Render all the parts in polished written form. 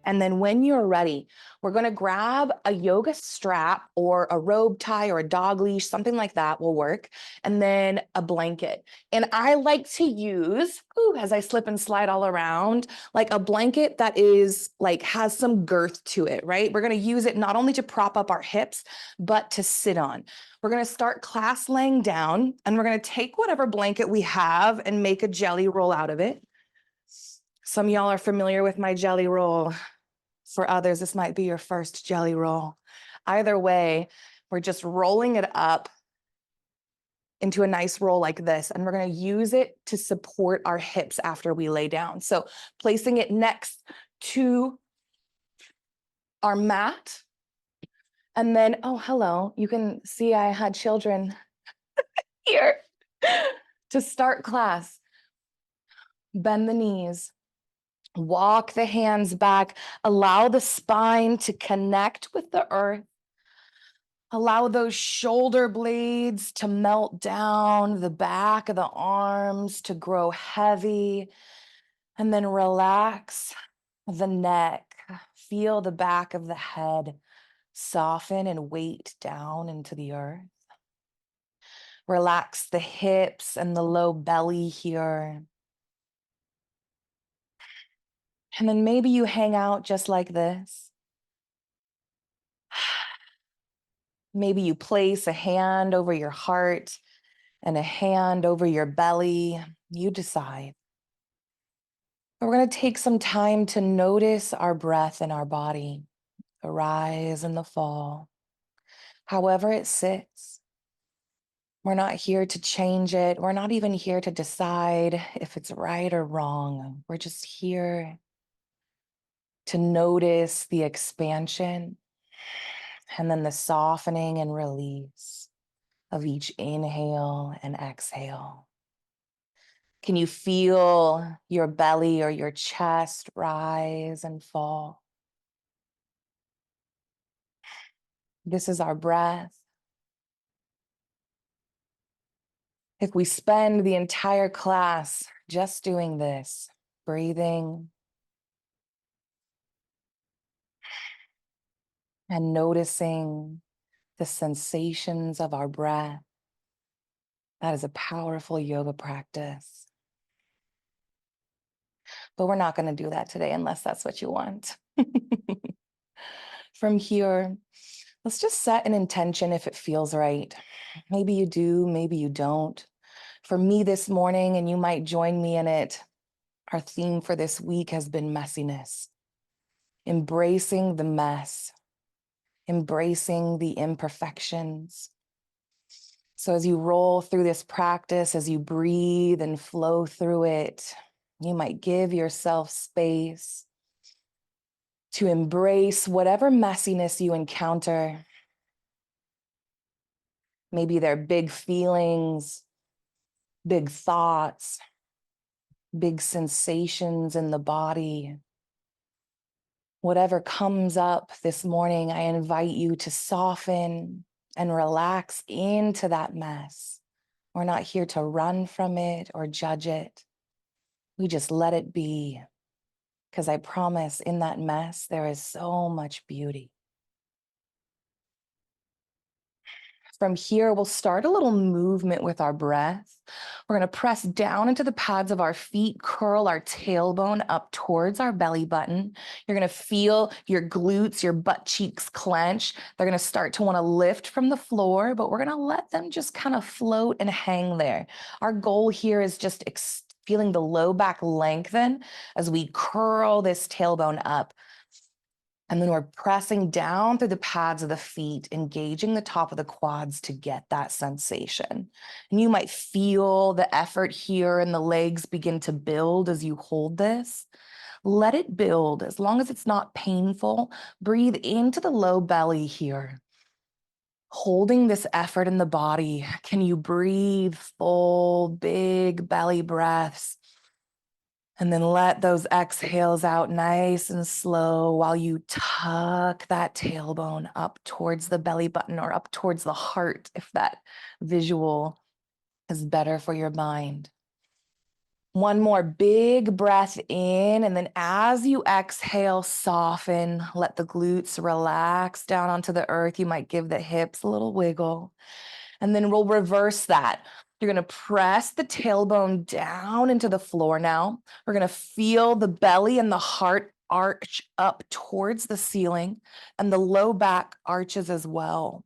And then when you're ready, we're going to grab a yoga strap or a rope tie or a dog leash, something like that will work. And then a blanket. And I like to use, as I slip and slide all around, like a blanket that is like has some girth to it, right? We're going to use it not only to prop up our hips, but to sit on. We're going to start class laying down, and we're going to take whatever blanket we have and make a jelly roll out of it. Some of y'all are familiar with my jelly roll. For others, this might be your first jelly roll. Either way, we're just rolling it up into a nice roll like this, and we're going to use it to support our hips after we lay down. So placing it next to our mat, and then, oh, hello, you can see I had children here to start class. Bend the knees. Walk the hands back. Allow the spine to connect with the earth. Allow those shoulder blades to melt down, the back of the arms to grow heavy, and then relax the neck. Feel the back of the head soften and weight down into the earth. Relax the hips and the low belly here. And then maybe you hang out just like this. Maybe you place a hand over your heart and a hand over your belly. You decide. But we're going to take some time to notice our breath in our body, the rise and the fall, however it sits. We're not here to change it. We're not even here to decide if it's right or wrong. We're just here to notice the expansion and then the softening and release of each inhale and exhale. Can you feel your belly or your chest rise and fall? This is our breath. If we spend the entire class just doing this, breathing and noticing the sensations of our breath, that is a powerful yoga practice. But we're not going to do that today unless that's what you want. From here, let's just set an intention if it feels right. Maybe you do, maybe you don't. For me this morning, and you might join me in it, our theme for this week has been messiness. Embracing the mess, embracing the imperfections. So as you roll through this practice, as you breathe and flow through it, you might give yourself space to embrace whatever messiness you encounter. Maybe they're big feelings, big thoughts, big sensations in the body. Whatever comes up this morning, I invite you to soften and relax into that mess. We're not here to run from it or judge it. We just let it be, because I promise in that mess, there is so much beauty. From here, we'll start a little movement with our breath. We're going to press down into the pads of our feet, curl our tailbone up towards our belly button. You're going to feel your glutes, your butt cheeks clench. They're going to start to want to lift from the floor, but we're going to let them just kind of float and hang there. Our goal here is just feeling the low back lengthen as we curl this tailbone up. And then we're pressing down through the pads of the feet, engaging the top of the quads to get that sensation. And you might feel the effort here and the legs begin to build as you hold this. Let it build. As long as it's not painful, breathe into the low belly here. Holding this effort in the body, can you breathe full, big belly breaths? And then let those exhales out nice and slow while you tuck that tailbone up towards the belly button or up towards the heart, if that visual is better for your mind. One more big breath in, and then as you exhale, soften, let the glutes relax down onto the earth. You might give the hips a little wiggle, and then we'll reverse that. You're going to press the tailbone down into the floor now. We're going to feel the belly and the heart arch up towards the ceiling, and the low back arches as well.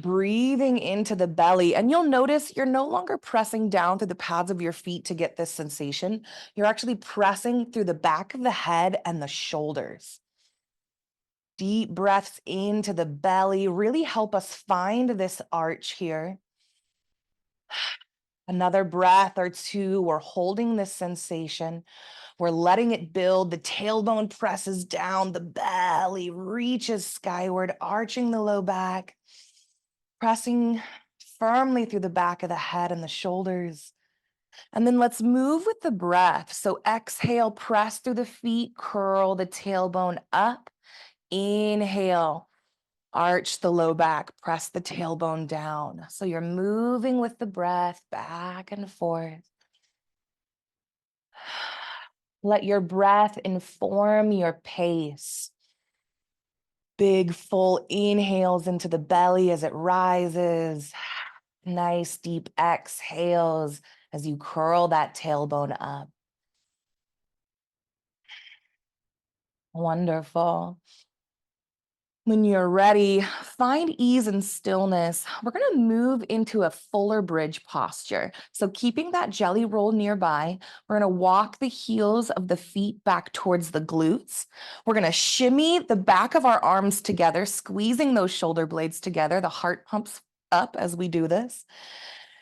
Breathing into the belly, and you'll notice you're no longer pressing down through the pads of your feet to get this sensation. You're actually pressing through the back of the head and the shoulders. Deep breaths into the belly really help us find this arch here. Another breath or two, we're holding this sensation. We're letting it build. The tailbone presses down, the belly reaches skyward, arching the low back, pressing firmly through the back of the head and the shoulders. And then let's move with the breath. So exhale, press through the feet, curl the tailbone up. Inhale, arch the low back, press the tailbone down. So you're moving with the breath back and forth. Let your breath inform your pace. Big full inhales into the belly as it rises. Nice deep exhales as you curl that tailbone up. Wonderful. When you're ready, find ease and stillness. We're going to move into a fuller bridge posture. So keeping that jelly roll nearby, we're going to walk the heels of the feet back towards the glutes. We're going to shimmy the back of our arms together, squeezing those shoulder blades together. The heart pumps up as we do this.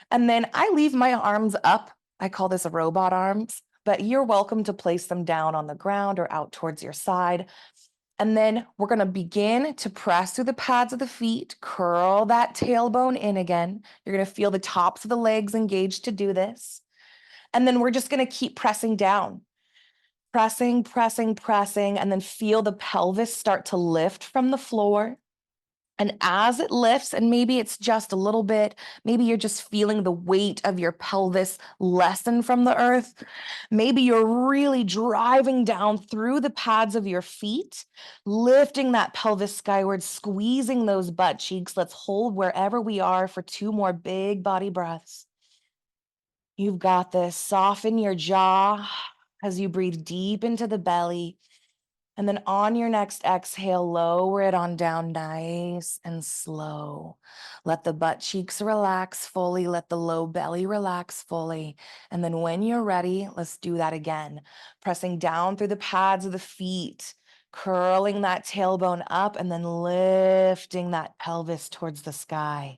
And then I leave my arms up. I call this robot arms, but you're welcome to place them down on the ground or out towards your side. And then we're going to begin to press through the pads of the feet, curl that tailbone in again. You're going to feel the tops of the legs engaged to do this. And then we're just going to keep pressing down, pressing, pressing, pressing, and then feel the pelvis start to lift from the floor. And as it lifts, and maybe it's just a little bit, maybe you're just feeling the weight of your pelvis lessen from the earth. Maybe you're really driving down through the pads of your feet, lifting that pelvis skyward, squeezing those butt cheeks. Let's hold wherever we are for 2 more big body breaths. You've got this. Soften your jaw as you breathe deep into the belly. And then on your next exhale, lower it on down nice and slow. Let the butt cheeks relax fully. Let the low belly relax fully. And then when you're ready, let's do that again. Pressing down through the pads of the feet, curling that tailbone up, and then lifting that pelvis towards the sky.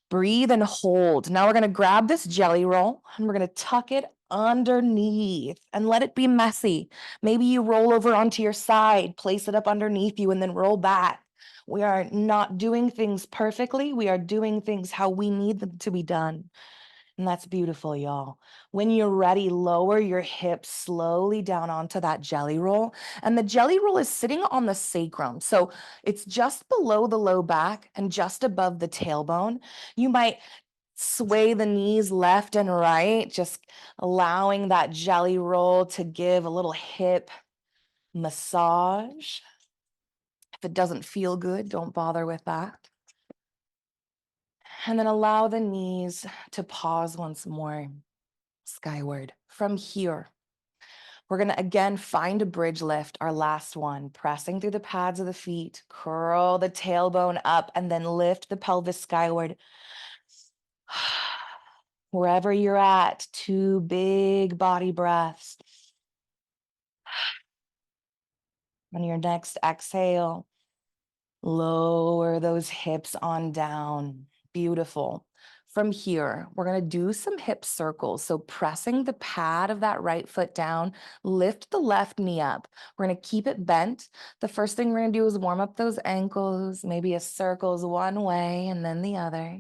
Breathe and hold. Now we're going to grab this jelly roll and we're going to tuck it underneath and let it be messy. Maybe you roll over onto your side, place it up underneath you, and then roll back. We are not doing things perfectly. We are doing things how we need them to be done. And that's beautiful, y'all. When you're ready, lower your hips slowly down onto that jelly roll. And the jelly roll is sitting on the sacrum. So it's just below the low back and just above the tailbone. You might sway the knees left and right, just allowing that jelly roll to give a little hip massage. If it doesn't feel good, don't bother with that. And then allow the knees to pause once more. Skyward. From here, we're going to again find a bridge lift, our last one, pressing through the pads of the feet, curl the tailbone up, and then lift the pelvis skyward. Wherever you're at, 2 big body breaths. On your next exhale, lower those hips on down. Beautiful. From here, we're going to do some hip circles. So pressing the pad of that right foot down, lift the left knee up. We're going to keep it bent. The first thing we're going to do is warm up those ankles, maybe a circles one way and then the other.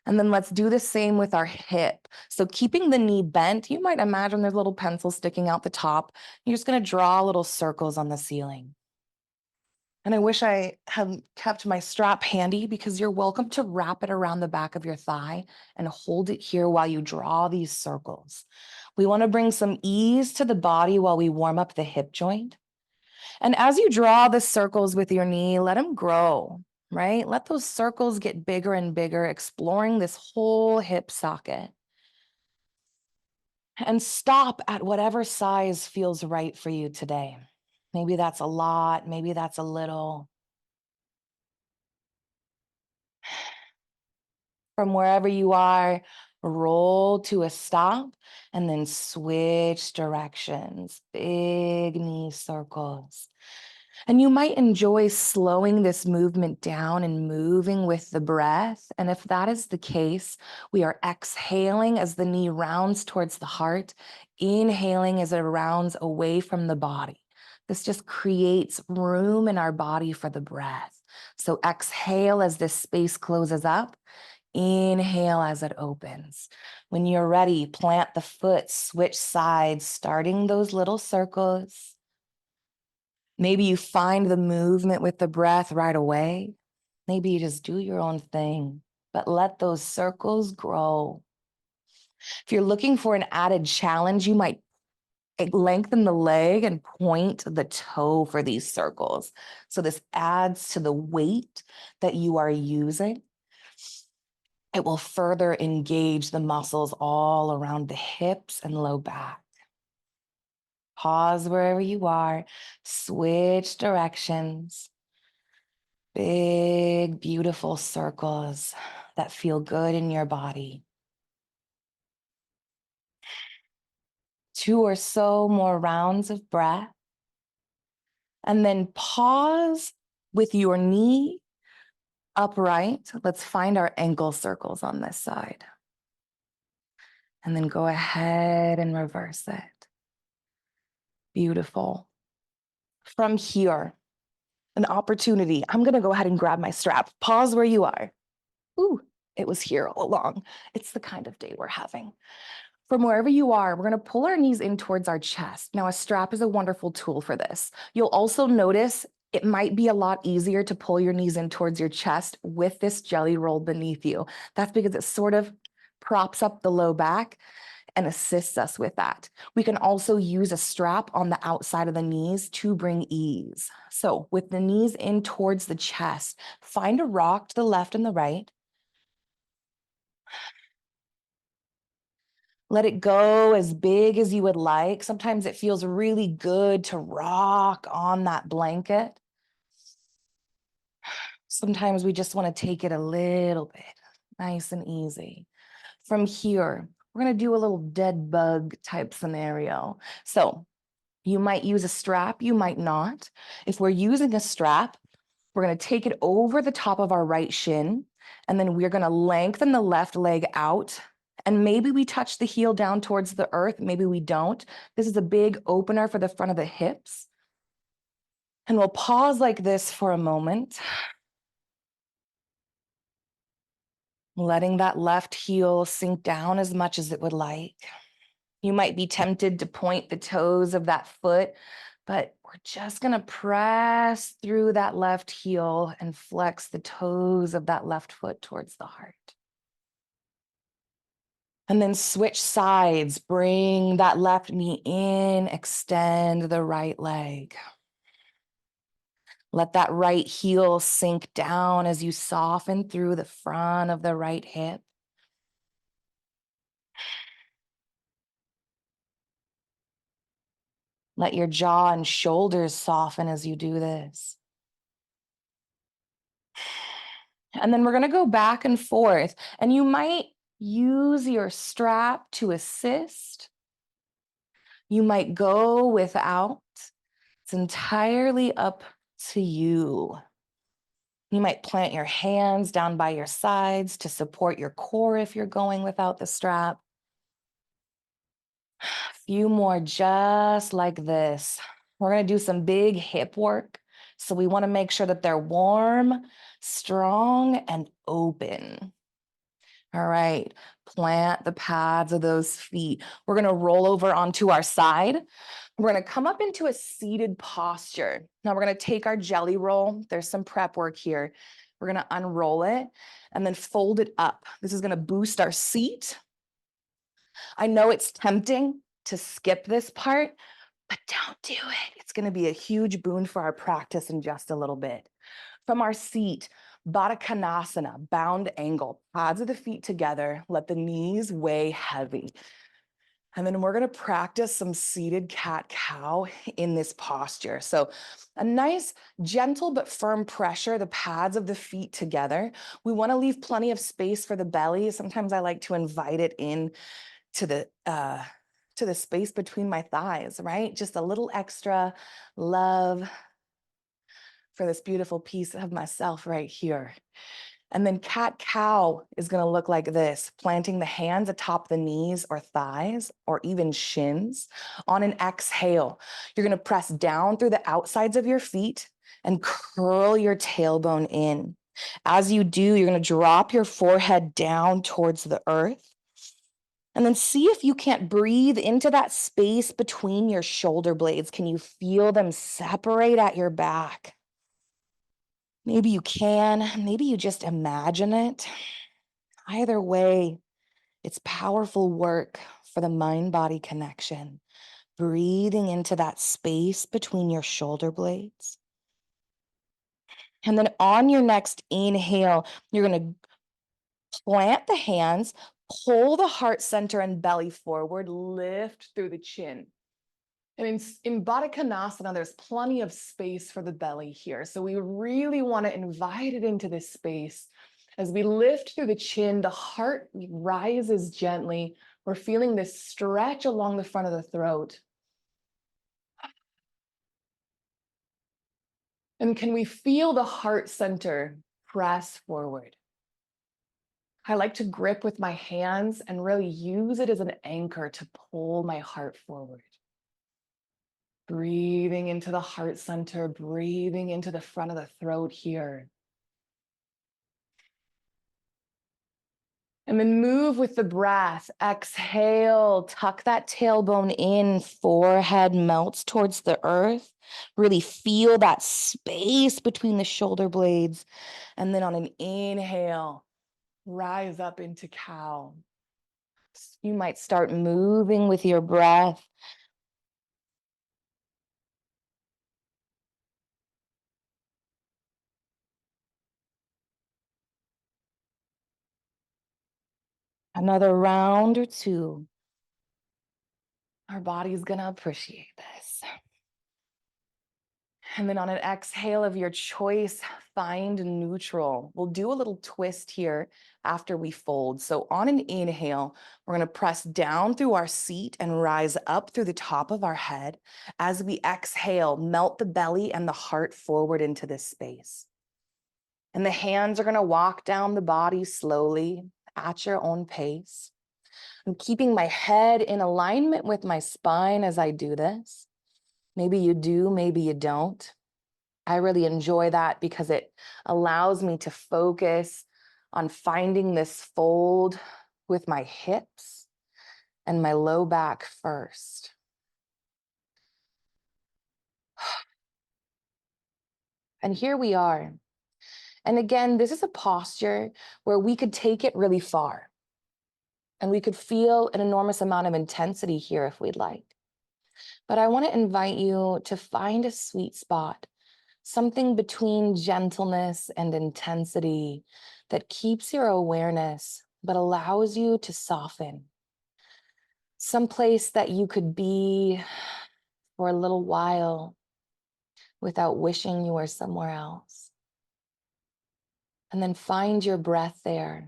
And then let's do the same with our hip. So keeping the knee bent, you might imagine there's a little pencil sticking out the top. You're just going to draw little circles on the ceiling. And I wish I had kept my strap handy because you're welcome to wrap it around the back of your thigh and hold it here while you draw these circles. We want to bring some ease to the body while we warm up the hip joint. And as you draw the circles with your knee, let them grow, right? Let those circles get bigger and bigger, exploring this whole hip socket. And stop at whatever size feels right for you today. Maybe that's a lot, maybe that's a little. From wherever you are, roll to a stop and then switch directions. Big knee circles. And you might enjoy slowing this movement down and moving with the breath. And if that is the case, we are exhaling as the knee rounds towards the heart, inhaling as it rounds away from the body. This just creates room in our body for the breath. So exhale as this space closes up. Inhale as it opens. When you're ready, plant the foot, switch sides, starting those little circles. Maybe you find the movement with the breath right away. Maybe you just do your own thing, but let those circles grow. If you're looking for an added challenge, you might lengthen the leg and point the toe for these circles. So this adds to the weight that you are using. It will further engage the muscles all around the hips and low back. Pause wherever you are, switch directions. Big, beautiful circles that feel good in your body. 2 or so more rounds of breath. And then pause with your knee upright. Let's find our ankle circles on this side. And then go ahead and reverse it. Beautiful. From here, an opportunity. I'm going to go ahead and grab my strap. Pause where you are. Ooh, it was here all along. It's the kind of day we're having. From wherever you are, we're going to pull our knees in towards our chest. Now, a strap is a wonderful tool for this. You'll also notice it might be a lot easier to pull your knees in towards your chest with this jelly roll beneath you. That's because it sort of props up the low back and assists us with that. We can also use a strap on the outside of the knees to bring ease. So with the knees in towards the chest, find a rock to the left and the right. Let it go as big as you would like. Sometimes it feels really good to rock on that blanket. Sometimes we just want to take it a little bit, nice and easy. From here, we're going to do a little dead bug type scenario. So you might use a strap, you might not. If we're using a strap, we're going to take it over the top of our right shin, and then we're going to lengthen the left leg out. And maybe we touch the heel down towards the earth, maybe we don't. This is a big opener for the front of the hips. And we'll pause like this for a moment, letting that left heel sink down as much as it would like. You might be tempted to point the toes of that foot, but we're just going to press through that left heel and flex the toes of that left foot towards the heart. And then switch sides, bring that left knee in, extend the right leg. Let that right heel sink down as you soften through the front of the right hip. Let your jaw and shoulders soften as you do this. And then we're going to go back and forth, and you might use your strap to assist. You might go without. It's entirely up to you. You might plant your hands down by your sides to support your core if you're going without the strap. A few more just like this. We're going to do some big hip work. So we want to make sure that they're warm, strong, and open. All right, plant the pads of those feet. We're gonna roll over onto our side. We're gonna come up into a seated posture. Now we're gonna take our jelly roll. There's some prep work here. We're gonna unroll it and then fold it up. This is gonna boost our seat. I know it's tempting to skip this part, but don't do it. It's gonna be a huge boon for our practice in just a little bit. From our seat, Baddha Konasana, bound angle, pads of the feet together, let the knees weigh heavy. And then we're gonna practice some seated cat-cow in this posture. So a nice, gentle but firm pressure, the pads of the feet together. We wanna leave plenty of space for the belly. Sometimes I like to invite it in to the space between my thighs, right? Just a little extra love for this beautiful piece of myself right here. And then cat-cow is gonna look like this, planting the hands atop the knees or thighs or even shins. On an exhale, you're gonna press down through the outsides of your feet and curl your tailbone in. As you do, you're gonna drop your forehead down towards the earth. And then see if you can't breathe into that space between your shoulder blades. Can you feel them separate at your back? Maybe you can, maybe you just imagine it. Either way, it's powerful work for the mind-body connection. Breathing into that space between your shoulder blades. And then on your next inhale, you're going to plant the hands, pull the heart center and belly forward, lift through the chin. And in Baddha Konasana, there's plenty of space for the belly here. So we really want to invite it into this space. As we lift through the chin, the heart rises gently. We're feeling this stretch along the front of the throat. And can we feel the heart center press forward? I like to grip with my hands and really use it as an anchor to pull my heart forward. Breathing into the heart center, breathing into the front of the throat here. And then move with the breath. Exhale, tuck that tailbone in, forehead melts towards the earth. Really feel that space between the shoulder blades. And then on an inhale, rise up into cow. You might start moving with your breath. Another round or two. Our body's gonna appreciate this. And then on an exhale of your choice, find neutral. We'll do a little twist here after we fold. So on an inhale, we're gonna press down through our seat and rise up through the top of our head. As we exhale, melt the belly and the heart forward into this space. And the hands are gonna walk down the body slowly at your own pace. I'm keeping my head in alignment with my spine as I do this. Maybe you do, maybe you don't. I really enjoy that because it allows me to focus on finding this fold with my hips and my low back first. And here we are. And again, this is a posture where we could take it really far. And we could feel an enormous amount of intensity here if we'd like. But I want to invite you to find a sweet spot, something between gentleness and intensity that keeps your awareness, but allows you to soften. Someplace that you could be for a little while without wishing you were somewhere else. And then find your breath there.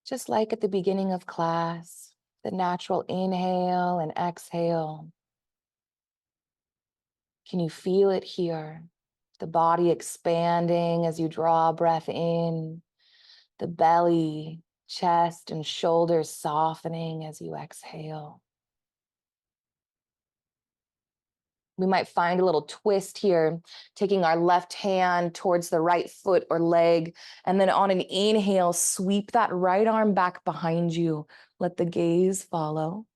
Just like at the beginning of class, the natural inhale and exhale. Can you feel it here? The body expanding as you draw breath in, the belly, chest, and shoulders softening as you exhale. We might find a little twist here, taking our left hand towards the right foot or leg. And then on an inhale, sweep that right arm back behind you. Let the gaze follow.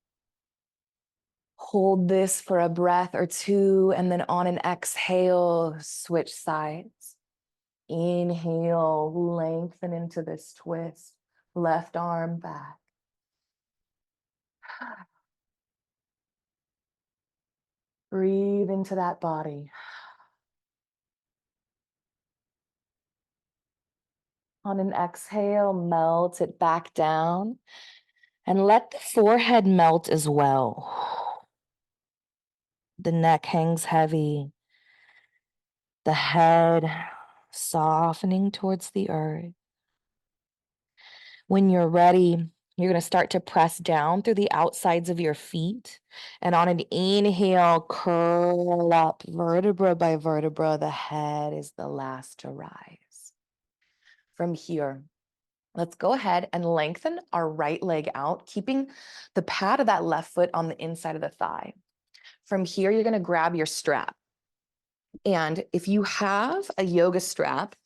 Hold this for a breath or two. And then on an exhale, switch sides. Inhale, lengthen into this twist. Left arm back. Breathe into that body. On an exhale, melt it back down and let the forehead melt as well. The neck hangs heavy, the head softening towards the earth. When you're ready, you're going to start to press down through the outsides of your feet. And on an inhale, curl up vertebra by vertebra. The head is the last to rise. From here, let's go ahead and lengthen our right leg out, keeping the pad of that left foot on the inside of the thigh. From here, you're going to grab your strap. And if you have a yoga strap,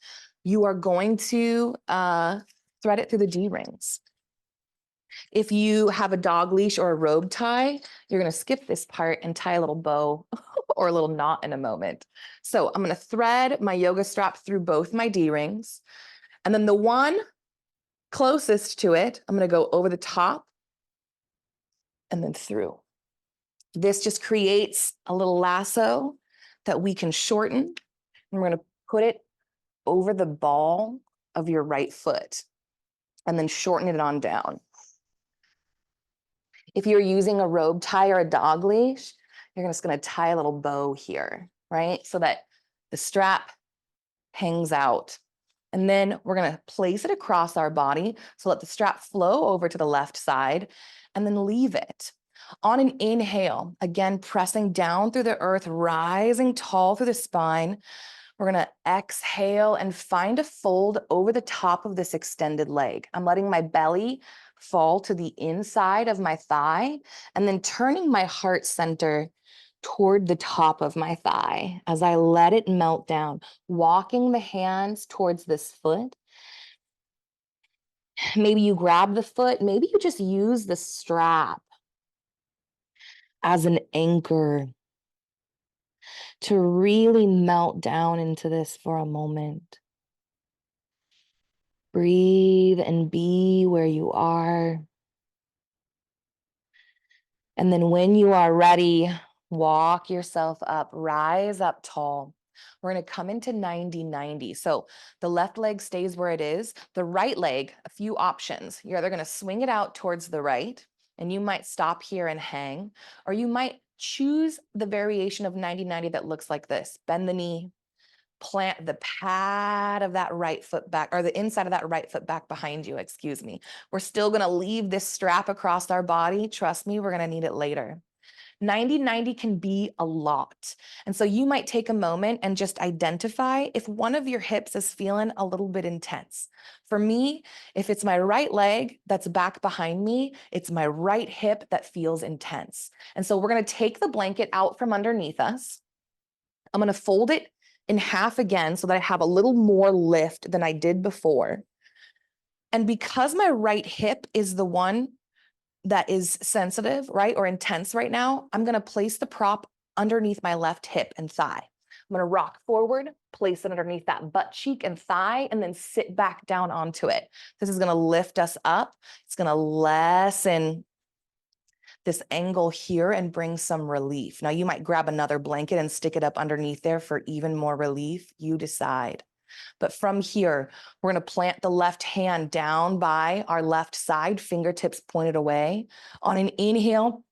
you are going to thread it through the D-rings. If you have a dog leash or a robe tie, you're going to skip this part and tie a little bow or a little knot in a moment. So I'm going to thread my yoga strap through both my D-rings. And then the one closest to it, I'm going to go over the top and then through. This just creates a little lasso that we can shorten. And we're going to put it over the ball of your right foot and then shorten it on down. If you're using a robe tie or a dog leash, you're just going to tie a little bow here, right? So that the strap hangs out. And then we're going to place it across our body. So let the strap flow over to the left side and then leave it. On an inhale, again, pressing down through the earth, rising tall through the spine. We're going to exhale and find a fold over the top of this extended leg. I'm letting my belly fall to the inside of my thigh and then turning my heart center toward the top of my thigh as I let it melt down, walking the hands towards this foot. Maybe you grab the foot, maybe you just use the strap as an anchor to really melt down into this for a moment. Breathe and be where you are. And then when you are ready, walk yourself up, rise up tall. We're going to come into 90-90. So the left leg stays where it is. The right leg, a few options. You're either going to swing it out towards the right, and you might stop here and hang, or you might choose the variation of 90-90 that looks like this. Bend the knee, plant the pad of that right foot back, or the inside of that right foot back behind you, excuse me. We're still going to leave this strap across our body. Trust me, we're going to need it later. 90-90 can be a lot. And so you might take a moment and just identify if one of your hips is feeling a little bit intense. For me, if it's my right leg that's back behind me, it's my right hip that feels intense. And so we're going to take the blanket out from underneath us. I'm going to fold it in half again so that I have a little more lift than I did before. And because my right hip is the one that is sensitive, right, or intense right now, I'm going to place the prop underneath my left hip and thigh. I'm going to rock forward, place it underneath that butt cheek and thigh, and then sit back down onto it. This is going to lift us up. It's going to lessen this angle here and bring some relief. Now you might grab another blanket and stick it up underneath there for even more relief. You decide. But from here, we're going to plant the left hand down by our left side, fingertips pointed away. On an inhale,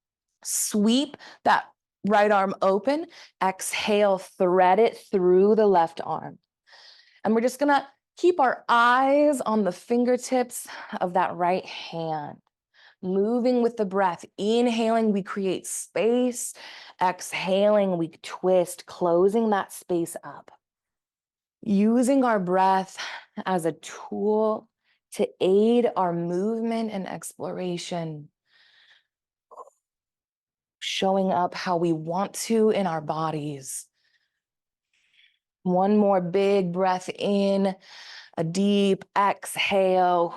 sweep that right arm open. Exhale, thread it through the left arm. And we're just going to keep our eyes on the fingertips of that right hand. Moving with the breath. Inhaling, we create space. Exhaling, we twist, closing that space up. Using our breath as a tool to aid our movement and exploration. showing up how we want to in our bodies. One more big breath in, a deep exhale.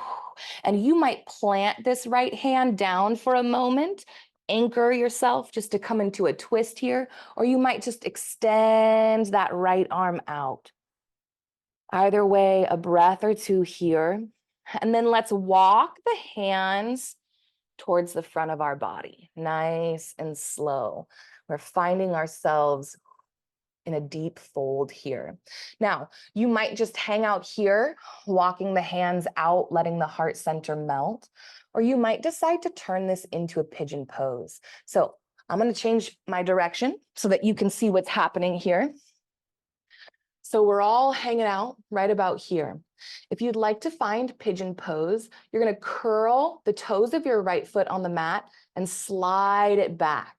And you might plant this right hand down for a moment, anchor yourself just to come into a twist here, or you might just extend that right arm out. Either way, a breath or two here. And then let's walk the hands towards the front of our body, nice and slow. We're finding ourselves in a deep fold here. Now, you might just hang out here, walking the hands out, letting the heart center melt, or you might decide to turn this into a pigeon pose. So I'm going to change my direction so that you can see what's happening here. So we're all hanging out right about here. If you'd like to find pigeon pose, you're going to curl the toes of your right foot on the mat and slide it back.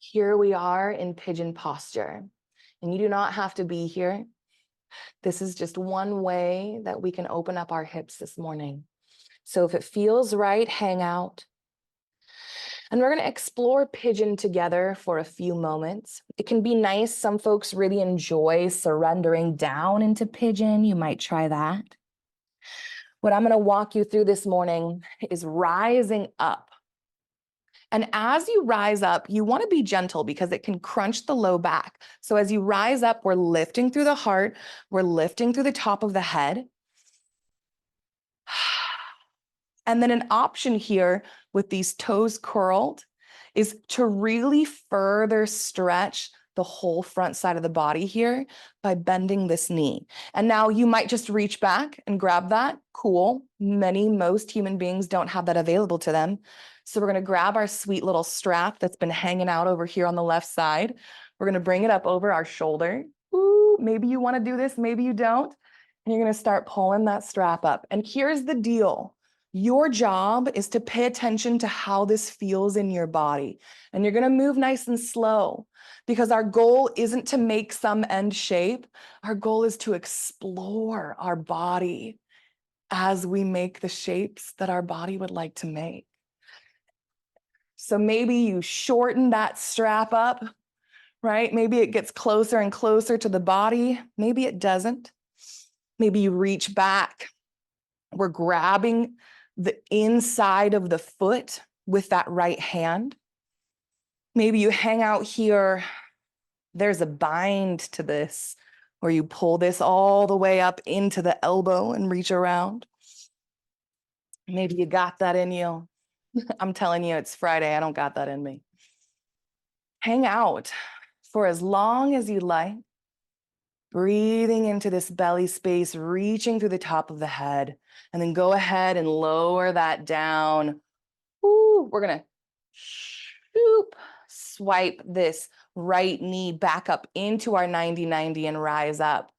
Here we are in pigeon posture, and you do not have to be here. This is just one way that we can open up our hips this morning. So if it feels right, hang out. And we're going to explore pigeon together for a few moments. It can be nice. Some folks really enjoy surrendering down into pigeon. You might try that. What I'm going to walk you through this morning is rising up. And as you rise up, you want to be gentle because it can crunch the low back. So as you rise up, we're lifting through the heart, we're lifting through the top of the head. And then an option here with these toes curled is to really further stretch the whole front side of the body here by bending this knee. And now you might just reach back and grab that. Cool. Most human beings don't have that available to them. So we're going to grab our sweet little strap that's been hanging out over here on the left side. We're going to bring it up over our shoulder. Ooh, maybe you want to do this, maybe you don't. And you're going to start pulling that strap up. And here's the deal. Your job is to pay attention to how this feels in your body. And you're going to move nice and slow because our goal isn't to make some end shape. Our goal is to explore our body as we make the shapes that our body would like to make. So maybe you shorten that strap up, right? Maybe it gets closer and closer to the body. Maybe it doesn't. Maybe you reach back. We're grabbing the inside of the foot with that right hand. Maybe you hang out here. There's a bind to this where you pull this all the way up into the elbow and reach around. Maybe you got that in you. I'm telling you, it's Friday. I don't got that in me. Hang out for as long as you like. Breathing into this belly space, reaching through the top of the head, and then go ahead and lower that down. Ooh, we're going to swipe this right knee back up into our 90-90 and rise up.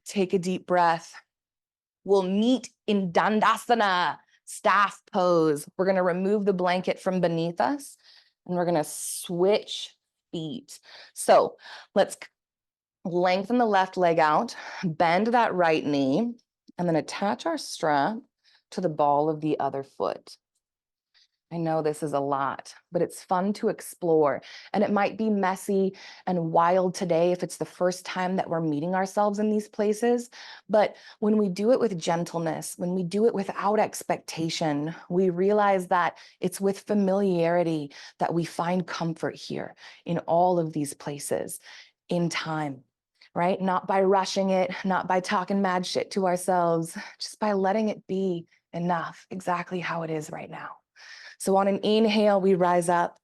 Take a deep breath. We'll meet in Dandasana, staff pose. We're going to remove the blanket from beneath us, and we're going to switch feet. So let's lengthen the left leg out, bend that right knee, and then attach our strap to the ball of the other foot. I know this is a lot, but it's fun to explore. And it might be messy and wild today if it's the first time that we're meeting ourselves in these places. But when we do it with gentleness, when we do it without expectation, we realize that it's with familiarity that we find comfort here in all of these places in time. Right? Not by rushing it, not by talking mad shit to ourselves, just by letting it be enough, exactly how it is right now. So on an inhale, we rise up.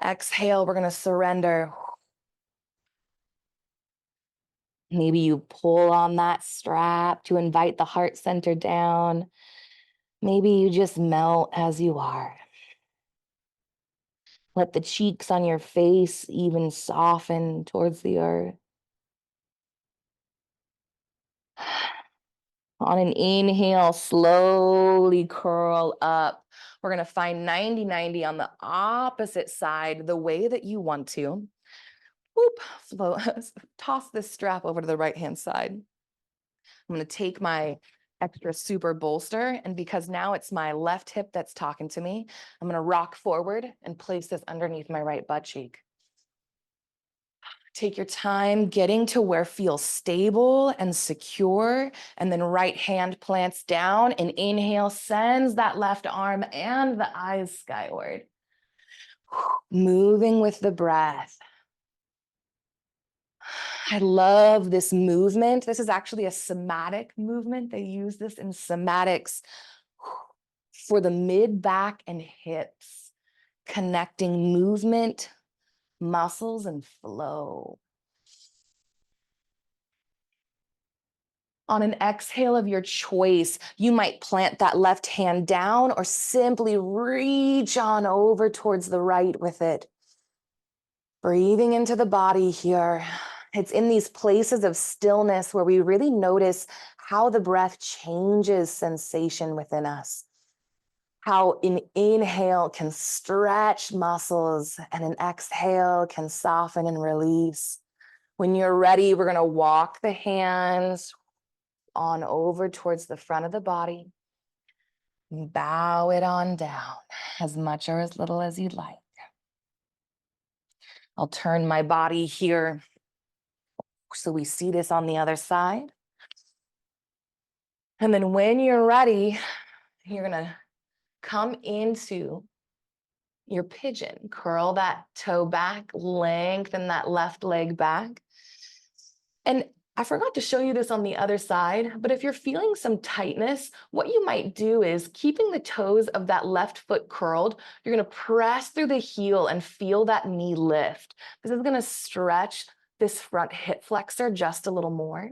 Exhale, we're going to surrender. Maybe you pull on that strap to invite the heart center down. Maybe you just melt as you are. Let the cheeks on your face even soften towards the earth. On an inhale, slowly curl up. We're going to find 90-90 on the opposite side, the way that you want to. Whoop, flow, toss this strap over to the right-hand side. I'm going to take my extra super bolster. And because now it's my left hip that's talking to me, I'm going to rock forward and place this underneath my right butt cheek. Take your time getting to where feels stable and secure, and then right hand plants down, and inhale sends that left arm and the eyes skyward. Moving with the breath. I love this movement. This is actually a somatic movement. They use this in somatics for the mid, back, and hips, connecting movement, muscles, and flow. On an exhale of your choice, you might plant that left hand down or simply reach on over towards the right with it. Breathing into the body here. It's in these places of stillness where we really notice how the breath changes sensation within us. How an inhale can stretch muscles and an exhale can soften and release. When you're ready, we're going to walk the hands on over towards the front of the body. Bow it on down, as much or as little as you'd like. I'll turn my body here so we see this on the other side. And then when you're ready, you're gonna come into your pigeon. Curl that toe back, lengthen that left leg back. And I forgot to show you this on the other side, but if you're feeling some tightness, what you might do is keeping the toes of that left foot curled, you're gonna press through the heel and feel that knee lift. This is gonna stretch this front hip flexor just a little more.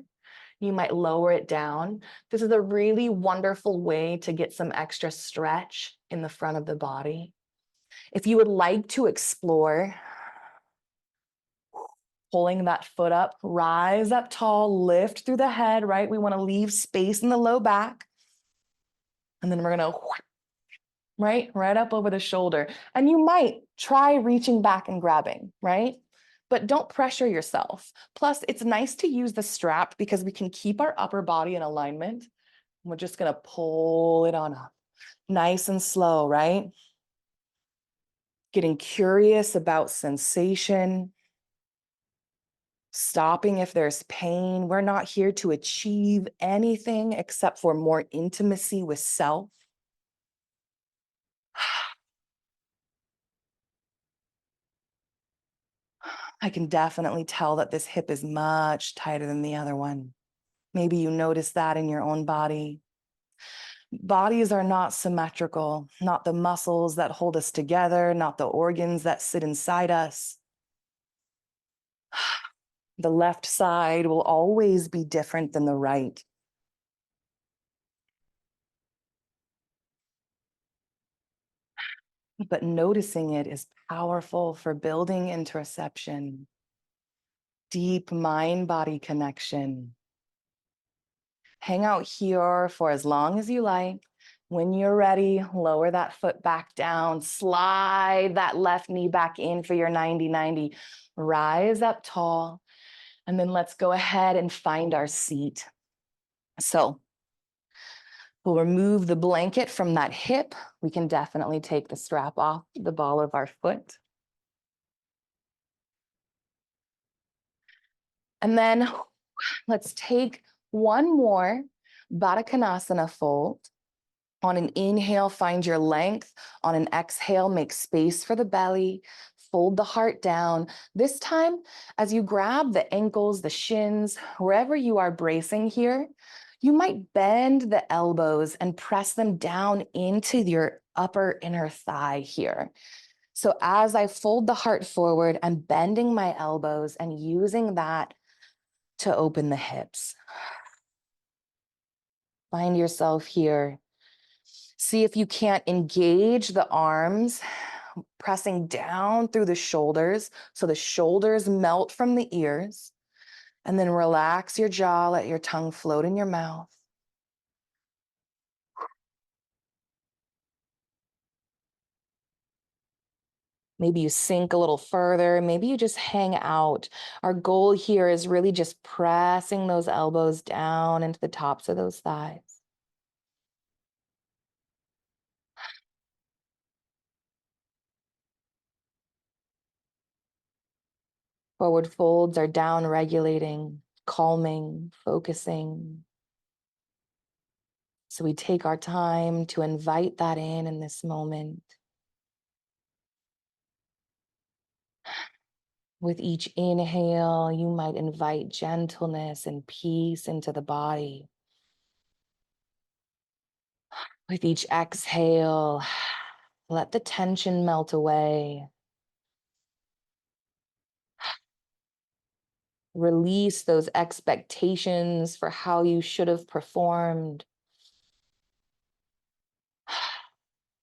You might lower it down. This is a really wonderful way to get some extra stretch in the front of the body. If you would like to explore pulling that foot up, rise up tall, lift through the head, right? We want to leave space in the low back. And then we're going to, right up over the shoulder. And you might try reaching back and grabbing, right? But don't pressure yourself. Plus, it's nice to use the strap because we can keep our upper body in alignment. We're just going to pull it on up. Nice and slow, right? Getting curious about sensation. Stopping if there's pain. We're not here to achieve anything except for more intimacy with self. I can definitely tell that this hip is much tighter than the other one. Maybe you notice that in your own body. Bodies are not symmetrical, not the muscles that hold us together, not the organs that sit inside us. The left side will always be different than the right. But noticing it is powerful for building interoception, deep mind-body connection. Hang out here for as long as you like. When you're ready, lower that foot back down, slide that left knee back in for your 90-90. Rise up tall, and then let's go ahead and find our seat. So we'll remove the blanket from that hip. We can definitely take the strap off the ball of our foot. And then let's take one more Baddha Konasana fold. On an inhale, find your length. On an exhale, make space for the belly. Fold the heart down. This time, as you grab the ankles, the shins, wherever you are bracing here, you might bend the elbows and press them down into your upper inner thigh here. So as I fold the heart forward, I'm bending my elbows and using that to open the hips. Find yourself here. See if you can't engage the arms, pressing down through the shoulders so the shoulders melt from the ears. And then relax your jaw, let your tongue float in your mouth. Maybe you sink a little further. Maybe you just hang out. Our goal here is really just pressing those elbows down into the tops of those thighs. Forward folds are down regulating, calming, focusing. So we take our time to invite that in this moment. With each inhale, you might invite gentleness and peace into the body. With each exhale, let the tension melt away. Release those expectations for how you should have performed,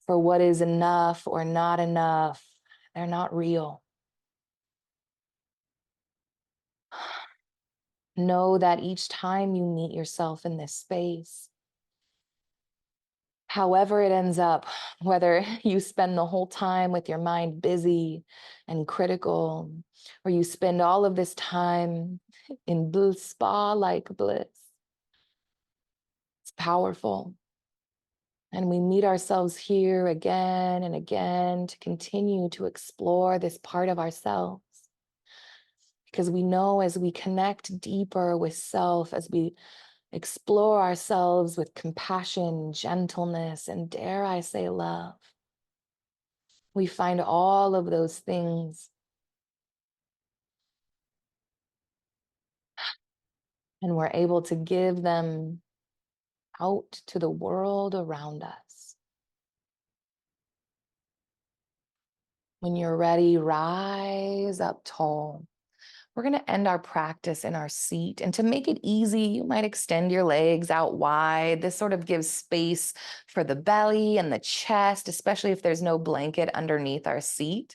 for what is enough or not enough. They're not real. Know that each time you meet yourself in this space, however it ends up, whether you spend the whole time with your mind busy and critical, or you spend all of this time in spa-like bliss, it's powerful. And we meet ourselves here again and again to continue to explore this part of ourselves. Because we know as we connect deeper with self, as we explore ourselves with compassion, gentleness, and dare I say love, we find all of those things. And we're able to give them out to the world around us. When you're ready, rise up tall. We're going to end our practice in our seat. And to make it easy, you might extend your legs out wide. This sort of gives space for the belly and the chest, especially if there's no blanket underneath our seat.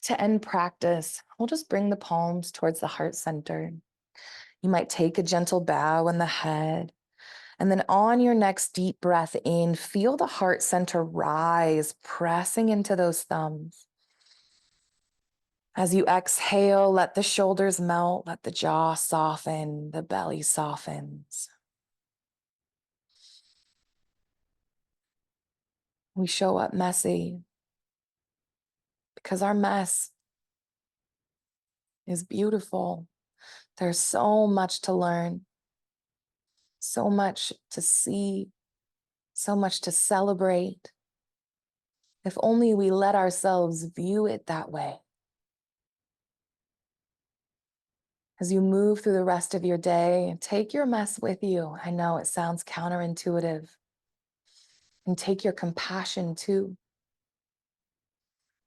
To end practice, we'll just bring the palms towards the heart center. You might take a gentle bow in the head. And then on your next deep breath in, feel the heart center rise, pressing into those thumbs. As you exhale, let the shoulders melt, let the jaw soften, the belly softens. We show up messy because our mess is beautiful. There's so much to learn, so much to see, so much to celebrate. If only we let ourselves view it that way. As you move through the rest of your day, take your mess with you. I know it sounds counterintuitive. And take your compassion too.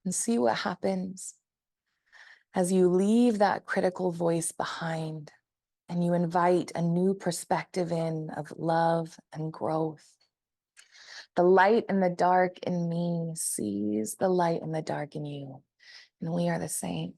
And see what happens as you leave that critical voice behind and you invite a new perspective in of love and growth. The light in the dark in me sees the light in the dark in you, and we are the same.